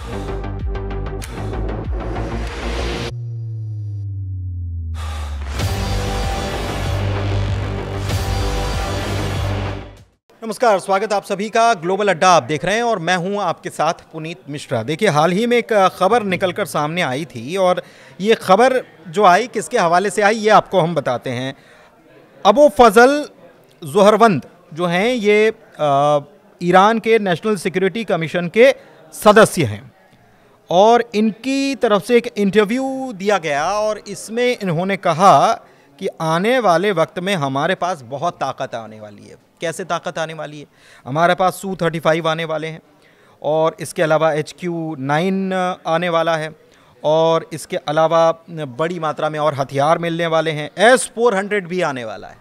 नमस्कार, स्वागत आप सभी का ग्लोबल अड्डा आप देख रहे हैं और मैं हूं आपके साथ पुनीत मिश्रा। देखिए, हाल ही में एक खबर निकलकर सामने आई थी और ये खबर जो आई किसके हवाले से आई ये आपको हम बताते हैं। अबू फजल ज़ोहरवंद जो हैं ये ईरान के नेशनल सिक्योरिटी कमीशन के सदस्य हैं और इनकी तरफ से एक इंटरव्यू दिया गया और इसमें इन्होंने कहा कि आने वाले वक्त में हमारे पास बहुत ताकत आने वाली है। कैसे ताकत आने वाली है? हमारे पास Su-35 आने वाले हैं और इसके अलावा HQ-9 आने वाला है और इसके अलावा बड़ी मात्रा में और हथियार मिलने वाले हैं। S-400 भी आने वाला है।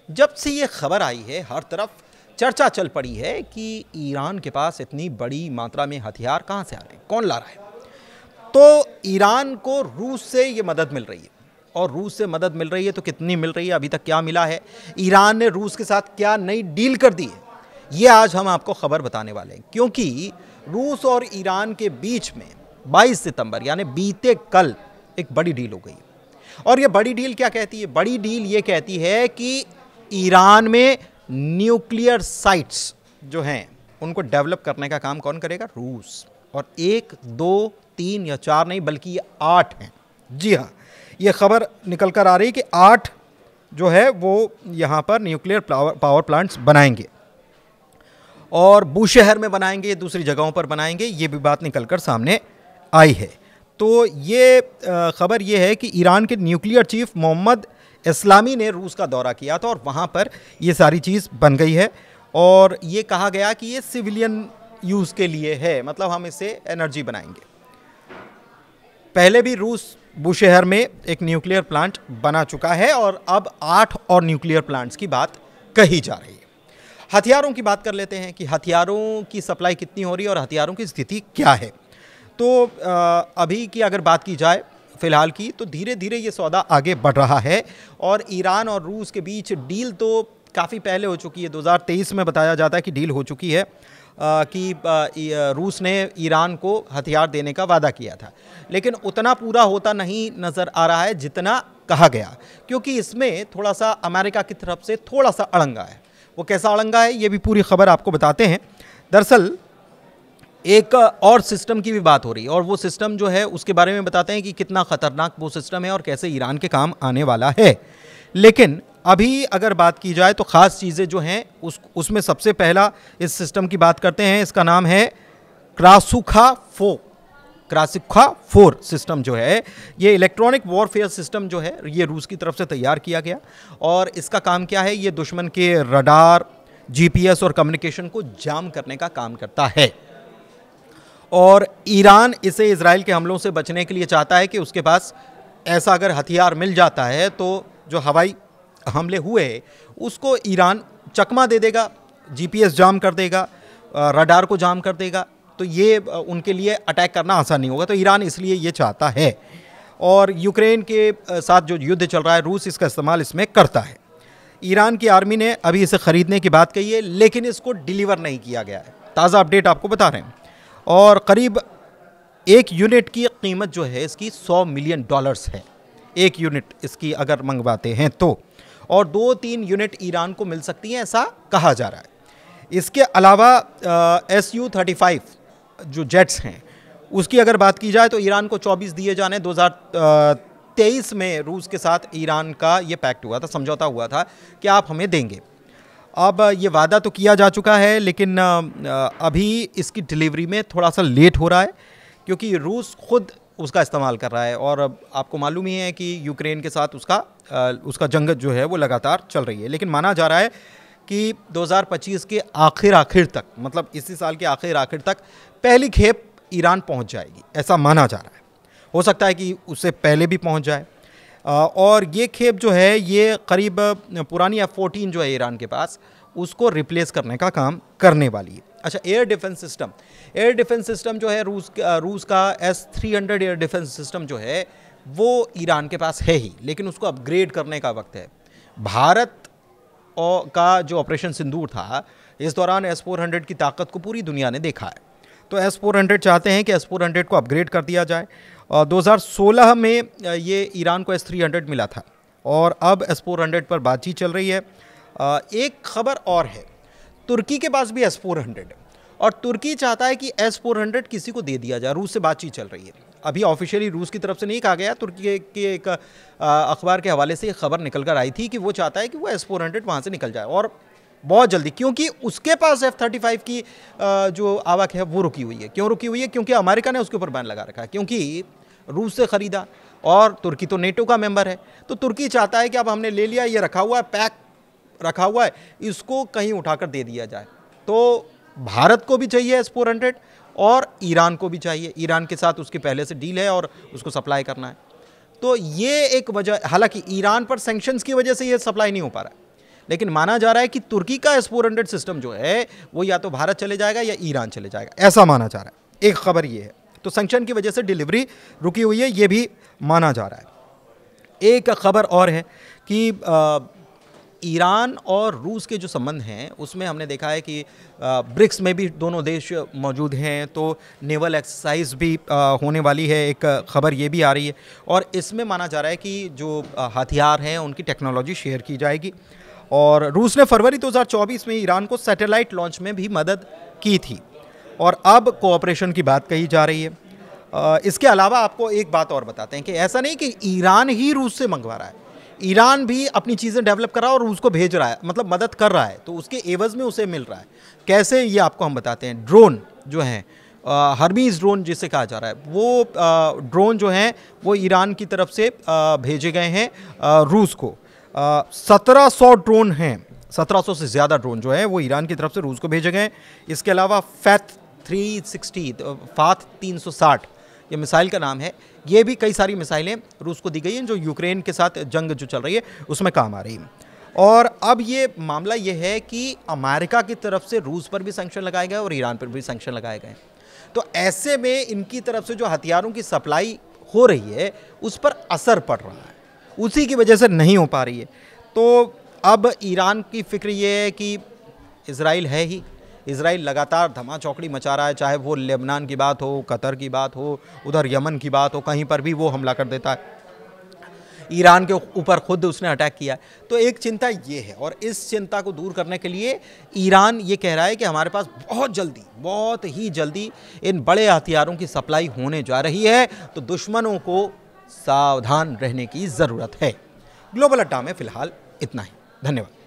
जब से ये खबर आई है हर तरफ चर्चा चल पड़ी है कि ईरान के पास इतनी बड़ी मात्रा में हथियार कहाँ से आ रहे हैं, कौन ला रहा है। तो ईरान को रूस से ये मदद मिल रही है और रूस से मदद मिल रही है तो कितनी मिल रही है, अभी तक क्या मिला है, ईरान ने रूस के साथ क्या नई डील कर दी है, ये आज हम आपको खबर बताने वाले हैं। क्योंकि रूस और ईरान के बीच में 22 सितंबर यानी बीते कल एक बड़ी डील हो गई और ये बड़ी डील क्या कहती है? बड़ी डील ये कहती है कि ईरान में न्यूक्लियर साइट्स जो हैं उनको डेवलप करने का काम कौन करेगा? रूस। और 1, 2, 3 या 4 नहीं बल्कि ये 8 हैं। जी हाँ, ये खबर निकल कर आ रही कि 8 जो है वो यहाँ पर न्यूक्लियर पावर प्लांट्स बनाएंगे और बूशहर में बनाएंगे, दूसरी जगहों पर बनाएंगे, ये भी बात निकल कर सामने आई है। तो ये खबर ये है कि ईरान के न्यूक्लियर चीफ मोहम्मद इस्लामी ने रूस का दौरा किया था और वहाँ पर ये सारी चीज़ बन गई है और ये कहा गया कि ये सिविलियन यूज़ के लिए है, मतलब हम इससे एनर्जी बनाएंगे। पहले भी रूस बूशहर में एक न्यूक्लियर प्लांट बना चुका है और अब 8 और न्यूक्लियर प्लांट्स की बात कही जा रही है। हथियारों की बात कर लेते हैं कि हथियारों की सप्लाई कितनी हो रही है और हथियारों की स्थिति क्या है। तो अभी की अगर बात की जाए फ़िलहाल की, तो धीरे धीरे ये सौदा आगे बढ़ रहा है और ईरान और रूस के बीच डील तो काफ़ी पहले हो चुकी है। 2023 में बताया जाता है कि डील हो चुकी है कि रूस ने ईरान को हथियार देने का वादा किया था, लेकिन उतना पूरा होता नहीं नज़र आ रहा है जितना कहा गया, क्योंकि इसमें थोड़ा सा अमेरिका की तरफ से थोड़ा सा अड़ंगा है। वो कैसा अड़ंगा है ये भी पूरी खबर आपको बताते हैं। दरअसल एक और सिस्टम की भी बात हो रही है और वो सिस्टम जो है उसके बारे में बताते हैं कि कितना ख़तरनाक वो सिस्टम है और कैसे ईरान के काम आने वाला है। लेकिन अभी अगर बात की जाए तो ख़ास चीज़ें जो हैं उसमें सबसे पहला इस सिस्टम की बात करते हैं। इसका नाम है क्रासुखा-4 सिस्टम जो है ये इलेक्ट्रॉनिक वॉरफेयर सिस्टम जो है ये रूस की तरफ से तैयार किया गया और इसका काम क्या है? ये दुश्मन के रडार, GPS और कम्युनिकेशन को जाम करने का काम करता है और ईरान इसे इजराइल के हमलों से बचने के लिए चाहता है कि उसके पास ऐसा अगर हथियार मिल जाता है तो जो हवाई हमले हुए उसको ईरान चकमा दे देगा, GPS जाम कर देगा, रडार को जाम कर देगा, तो ये उनके लिए अटैक करना आसान नहीं होगा। तो ईरान इसलिए ये चाहता है और यूक्रेन के साथ जो युद्ध चल रहा है रूस इसका इस्तेमाल इसमें करता है। ईरान की आर्मी ने अभी इसे ख़रीदने की बात कही है लेकिन इसको डिलीवर नहीं किया गया है। ताज़ा अपडेट आपको बता रहे हैं और करीब 1 यूनिट की कीमत जो है इसकी $100 मिलियन है। 1 यूनिट इसकी अगर मंगवाते हैं तो, और 2-3 यूनिट ईरान को मिल सकती हैं ऐसा कहा जा रहा है। इसके अलावा Su-35 जो जेट्स हैं उसकी अगर बात की जाए तो ईरान को 24 दिए जाने। 2023 में रूस के साथ ईरान का ये पैक्ट हुआ था, समझौता हुआ था कि आप हमें देंगे। अब ये वादा तो किया जा चुका है लेकिन अभी इसकी डिलीवरी में थोड़ा सा लेट हो रहा है क्योंकि रूस खुद उसका इस्तेमाल कर रहा है और आपको मालूम ही है कि यूक्रेन के साथ उसका जंग जो है वो लगातार चल रही है। लेकिन माना जा रहा है कि 2025 के आखिर तक, मतलब इसी साल के आखिर तक पहली खेप ईरान पहुंच जाएगी, ऐसा माना जा रहा है। हो सकता है कि उससे पहले भी पहुंच जाए और ये खेप जो है ये करीब पुरानी F-14 जो है ईरान के पास उसको रिप्लेस करने का काम करने वाली है। अच्छा, एयर डिफेंस सिस्टम जो है रूस का S-300 एयर डिफेंस सिस्टम जो है वो ईरान के पास है ही, लेकिन उसको अपग्रेड करने का वक्त है। भारत का जो ऑपरेशन सिंदूर था इस दौरान S-400 की ताकत को पूरी दुनिया ने देखा है। तो S-400 चाहते हैं कि S-400 को अपग्रेड कर दिया जाए। 2016 में ये ईरान को S-300 मिला था और अब S-400 पर बातचीत चल रही है। एक खबर और है, तुर्की के पास भी S-400 है और तुर्की चाहता है कि S-400 किसी को दे दिया जाए। रूस से बातचीत चल रही है। अभी ऑफिशियली रूस की तरफ से नहीं कहा गया, तुर्की के एक अखबार के हवाले से ये खबर निकल कर आई थी कि वो चाहता है कि वो S-400 वहाँ से निकल जाए और बहुत जल्दी, क्योंकि उसके पास F-35 की जो आवक है वो रुकी हुई है। क्यों रुकी हुई है? क्योंकि अमेरिका ने उसके ऊपर बैन लगा रखा है, क्योंकि रूस से ख़रीदा और तुर्की तो नेटो का मेंबर है। तो तुर्की चाहता है कि अब हमने ले लिया, ये रखा हुआ है, पैक रखा हुआ है, इसको कहीं उठाकर दे दिया जाए। तो भारत को भी चाहिए S-400 और ईरान को भी चाहिए। ईरान के साथ उसकी पहले से डील है और उसको सप्लाई करना है। तो ये एक वजह, हालांकि ईरान पर सैंक्शंस की वजह से ये सप्लाई नहीं हो पा रहा है, लेकिन माना जा रहा है कि तुर्की का S-400 सिस्टम जो है वो या तो भारत चले जाएगा या ईरान चले जाएगा, ऐसा माना जा रहा है। एक खबर ये है, तो सैंक्शन की वजह से डिलीवरी रुकी हुई है, ये भी माना जा रहा है। एक खबर और है कि ईरान और रूस के जो संबंध हैं उसमें हमने देखा है कि ब्रिक्स में भी दोनों देश मौजूद हैं, तो नेवल एक्सरसाइज भी होने वाली है। एक खबर ये भी आ रही है और इसमें माना जा रहा है कि जो हथियार हैं उनकी टेक्नोलॉजी शेयर की जाएगी। और रूस ने फरवरी 2024 में ईरान को सैटेलाइट लॉन्च में भी मदद की थी और अब कोऑपरेशन की बात कही जा रही है। इसके अलावा आपको एक बात और बताते हैं कि ऐसा नहीं कि ईरान ही रूस से मंगवा रहा है, ईरान भी अपनी चीज़ें डेवलप कर रहा है और रूस को भेज रहा है, मतलब मदद कर रहा है, तो उसके एवज़ में उसे मिल रहा है। कैसे, ये आपको हम बताते हैं। ड्रोन जो हैं, हर्मीज़ ड्रोन जिसे कहा जा रहा है, वो ड्रोन जो हैं वो ईरान की तरफ से भेजे गए हैं रूस को। 1700 ड्रोन हैं, 1700 से ज़्यादा ड्रोन जो है वो ईरान की तरफ से रूस को भेजे गए हैं। इसके अलावा फैथ 360 ये मिसाइल का नाम है, ये भी कई सारी मिसाइलें रूस को दी गई हैं जो यूक्रेन के साथ जंग जो चल रही है उसमें काम आ रही है। और अब ये मामला ये है कि अमेरिका की तरफ से रूस पर भी सैंक्शन लगाए गए और ईरान पर भी सैंक्शन लगाए गए। तो ऐसे में इनकी तरफ से जो हथियारों की सप्लाई हो रही है उस पर असर पड़ रहा है, उसी की वजह से नहीं हो पा रही है। तो अब ईरान की फिक्र ये है कि इजराइल है ही, इजराइल लगातार धमाचौकड़ी मचा रहा है, चाहे वो लेबनान की बात हो, कतर की बात हो, उधर यमन की बात हो, कहीं पर भी वो हमला कर देता है। ईरान के ऊपर खुद उसने अटैक किया है। तो एक चिंता ये है और इस चिंता को दूर करने के लिए ईरान ये कह रहा है कि हमारे पास बहुत जल्दी, बहुत ही जल्दी इन बड़े हथियारों की सप्लाई होने जा रही है, तो दुश्मनों को सावधान रहने की ज़रूरत है। ग्लोबल अड्डा में फ़िलहाल इतना ही। धन्यवाद।